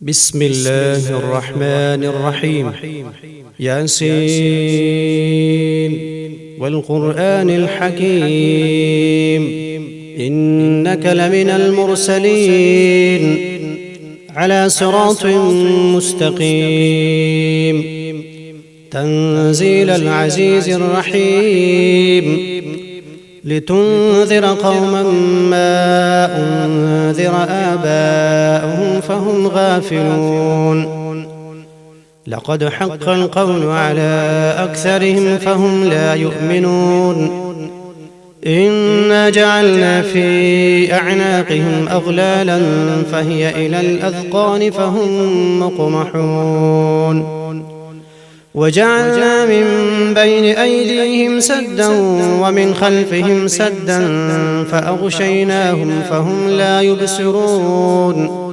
بسم الله الرحمن الرحيم. ياسين والقرآن الحكيم إنك لمن المرسلين على صراط مستقيم تنزيل العزيز الرحيم لتنذر قوما ما أنذر آباؤهم فهم غافلون لقد حق القول على أكثرهم فهم لا يؤمنون إنا جعلنا في أعناقهم أغلالا فهي إلى الأذقان فهم مقمحون وجعلنا من بين أيديهم سدا ومن خلفهم سدا فأغشيناهم فهم لا يبصرون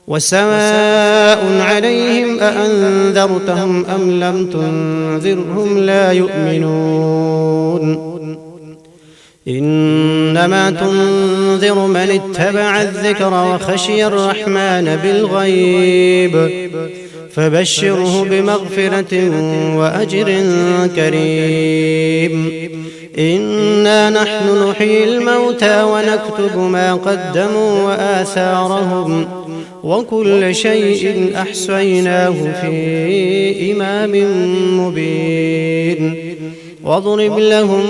وسواء عليهم أأنذرتهم أم لم تنذرهم لا يؤمنون إنما تنذر من اتبع الذكر وخشي الرحمن بالغيب فبشره بمغفرة وأجر كريم إنا نحن نحيي الموتى ونكتب ما قدموا وآثارهم وكل شيء أحصيناه في إمام مبين واضرب لهم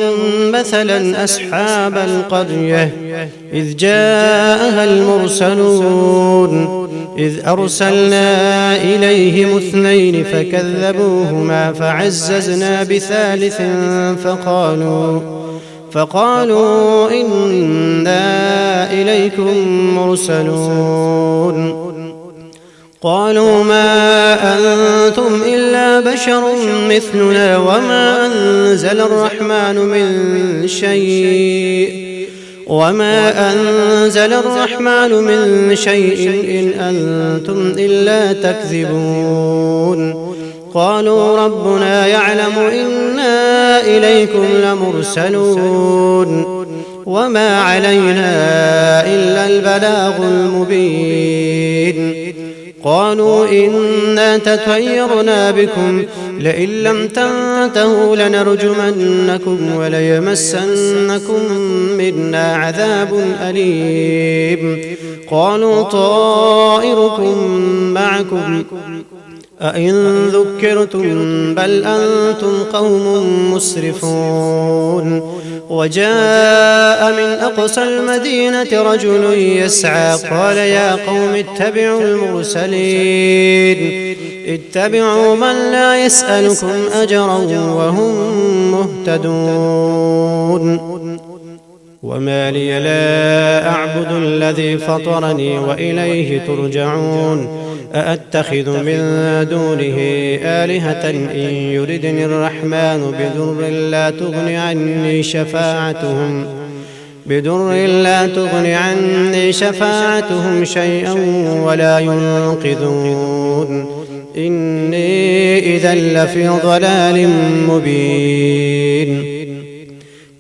مثلا أصحاب القرية إذ جاءها المرسلون إذ أرسلنا إليهم اثنين فكذبوهما فعززنا بثالث فقالوا إنا إليكم مرسلون قالوا ما أنتم إلا بشر مثلنا وما أنزل الرحمن من شيء إن أنتم إلا تكذبون قالوا ربنا يعلم إنا إليكم لمرسلون وما علينا إلا البلاغ المبين قالوا إنا تطيرنا بكم لئن لم تنتهوا لنرجمنكم وليمسنكم منا عذاب أليم قالوا طائركم معكم أئن ذكرتم بل أنتم قوم مسرفون وجاء من أقصى المدينة رجل يسعى قال يا قوم اتبعوا من لا يسألكم أجرا وهم مهتدون وما لي لا أعبد الذي فطرني وإليه ترجعون أأتخذ من دونه آلهة إن يردني الرحمن بضر لا تغن عني شفاعتهم شيئا ولا ينقذون إني إذا لفي ضلال مبين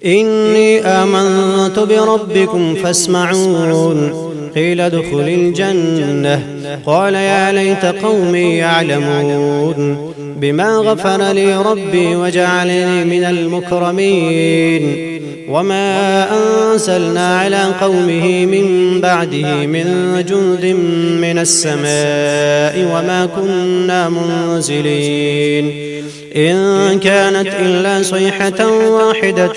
إني آمنت بربكم فاسمعون قيل ادخل الجنة قال يا ليت قومي يعلمون بما غفر لي ربي وجعلني من المكرمين وما أنزلنا على قومه من بعده من جند من السماء وما كنا منزلين إن كانت إلا صيحة واحدة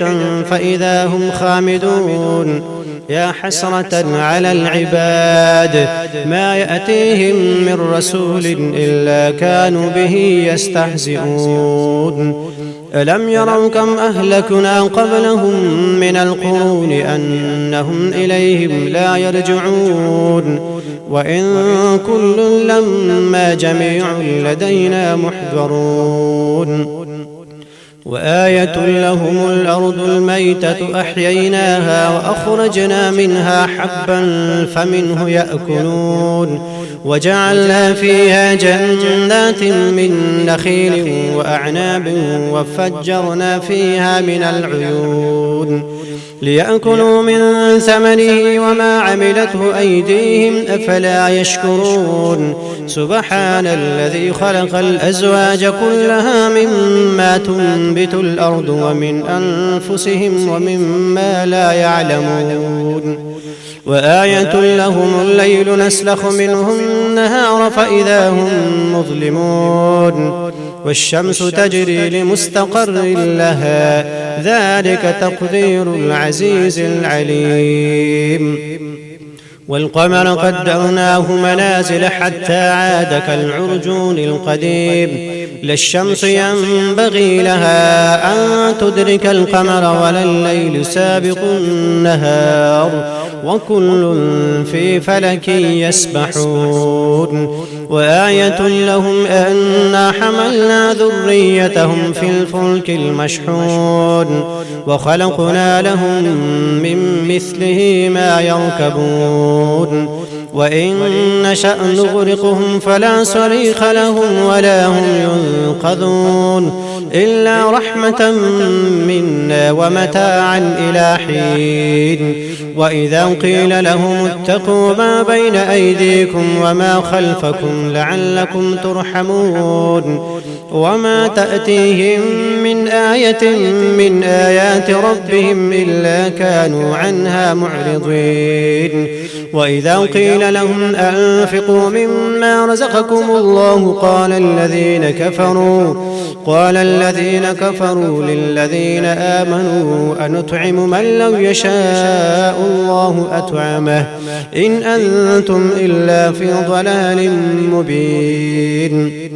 فإذا هم خامدون يا حسرة على العباد ما يأتيهم من رسول إلا كانوا به يستهزئون ألم يروا كم أهلكنا قبلهم من القرون أنهم إليهم لا يرجعون وإن كل لما جميع لدينا محضرون وآية لهم الأرض الميتة أحييناها وأخرجنا منها حبا فمنه يأكلون وجعلنا فيها جنات من نخيل وأعناب وفجرنا فيها من العيون ليأكلوا من ثمره وما عملته أيديهم أفلا يشكرون سبحان الذي خلق الأزواج كلها مما تنبت الأرض ومن أنفسهم ومما لا يعلمون وآية لهم الليل نسلخ منه النهار فإذا هم مظلمون والشمس تجري لمستقر لها ذلك تقدير العزيز العليم والقمر قدرناه منازل حتى عاد كالعرجون القديم لا الشمس ينبغي لها أن تدرك القمر ولا الليل سابق النهار وكل في فلك يسبحون وآية لهم أنا حملنا ذريتهم في الفلك المشحون وخلقنا لهم من مثله ما يركبون وإن نشأ نغرقهم فلا صريخ لهم ولا هم ينقذون إلا رحمة منا ومتاعا إلى حين وإذا قيل لهم اتقوا ما بين أيديكم وما خلفكم لعلكم ترحمون وما تأتيهم من آية من آيات ربهم إلا كانوا عنها معرضين وإذا قيل لهم أنفقوا مما رزقكم الله قال الذين كفروا للذين آمنوا أنطعم من لو يشاء الله أطعمه إن أنتم إلا في ضلال مبين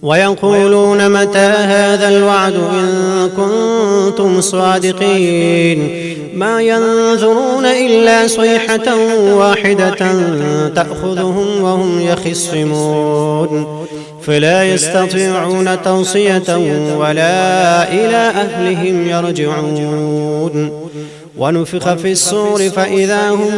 ويقولون متى هذا الوعد إن كنتم صادقين ما ينظرون إلا صيحة واحدة تأخذهم وهم يخصمون فلا يستطيعون توصية ولا إلى أهلهم يرجعون ونفخ في الصور فإذا هم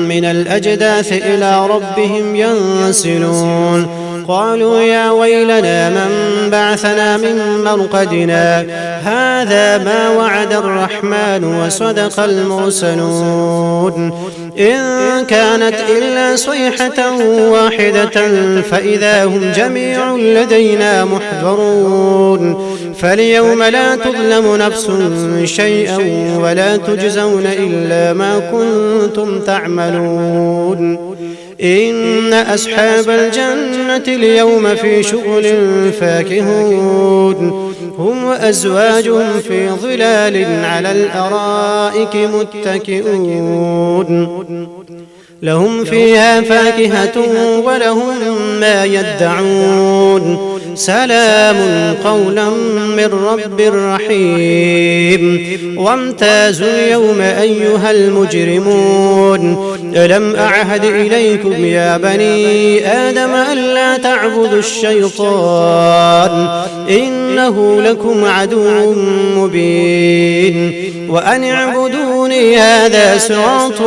من الأجداث إلى ربهم ينسلون قالوا يا ويلنا من بعثنا من مرقدنا هذا ما وعد الرحمن وصدق المرسلون إن كانت إلا صيحة واحدة فإذا هم جميع لدينا محضرون فاليوم لا تظلم نفس شيئا ولا تجزون إلا ما كنتم تعملون إن أصحاب الجنة اليوم في شغل فاكهون هم وأزواجهم في ظلال على الأرائك متكئون لهم فيها فاكهة ولهم ما يدعون سلام قولا من رب رحيم وامتازوا اليوم أيها المجرمون ألم أعهد إليكم يا بني آدم ألا تعبدوا الشيطان إنه لكم عدو مبين وأن اعبدوني هذا صراط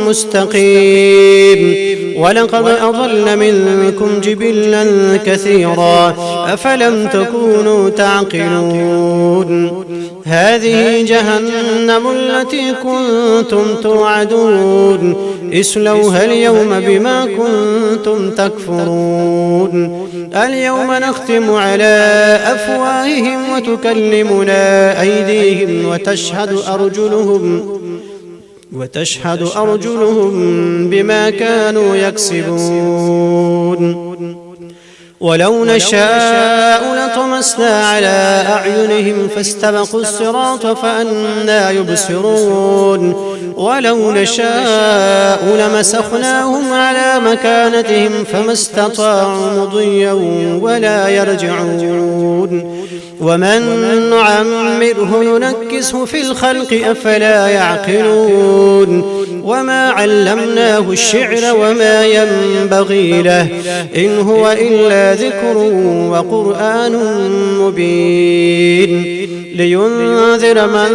مستقيم ولقد أضل منكم جبلا كثيرا أفلم تكونوا تعقلون هذه جهنم التي كنتم توعدون اصلوها اليوم بما كنتم تكفرون اليوم نختم على أفواههم وتكلمنا أيديهم وتشهد أرجلهم بما كانوا يكسبون ولو نشاء لطمسنا على أعينهم فاستبقوا الصراط فأنى يبصرون ولو نشاء لمسخناهم على مكانتهم فما استطاعوا مضيا ولا يرجعون ومن نعمره ننكسه في الخلق أفلا يعقلون وما علمناه الشعر وما ينبغي له إن هو إلا ذكر وقرآن مبين لينذر من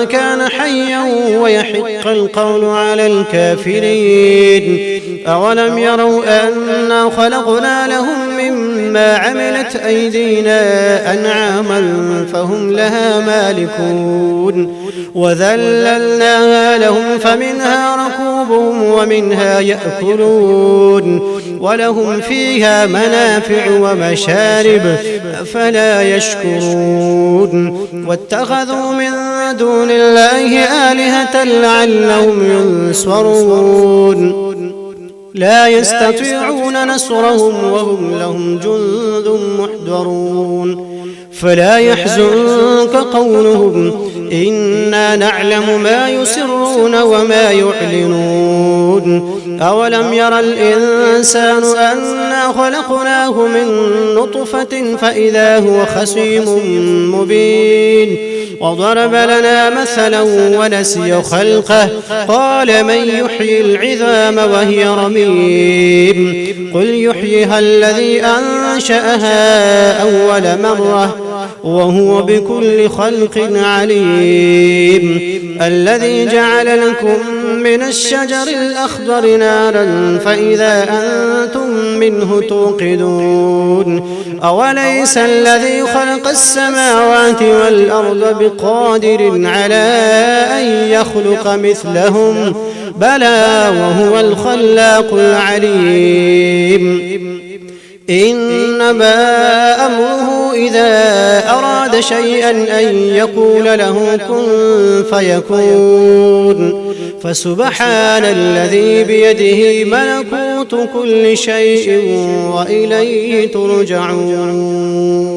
كان حيا ويحق القول على الكافرين أولم يروا أنا خلقنا لهم مما مما عملت أيدينا أنعاما فهم لها مالكون وذللناها لهم فمنها ركوبهم ومنها يأكلون ولهم فيها منافع ومشارب أفلا يشكرون واتخذوا من دون الله آلهة لعلهم ينصرون لا يستطيعون نصرهم وهم لهم جند محضرون فلا يحزنك قولهم إنا نعلم ما يسرون وما يعلنون أولم ير الإنسان أنا خلقناه من نطفة فإذا هو خصيم مبين وضرب لنا مثلا ونسي خلقه قال من يحيي العظام وهي رميم قل يحييها الذي أنشأها أول مرة وهو بكل خلق عليم الذي جعل لكم من الشجر الأخضر نارا فإذا أنتم منه توقدون أوليس الذي خلق السماوات والأرض بقادر على أن يخلق مثلهم بلى وهو الخلاق العليم إنما أمره إذا أراد شيئا أن يقول له كن فيكون فسبحان الذي بيده ملكوت كل شيء وإليه ترجعون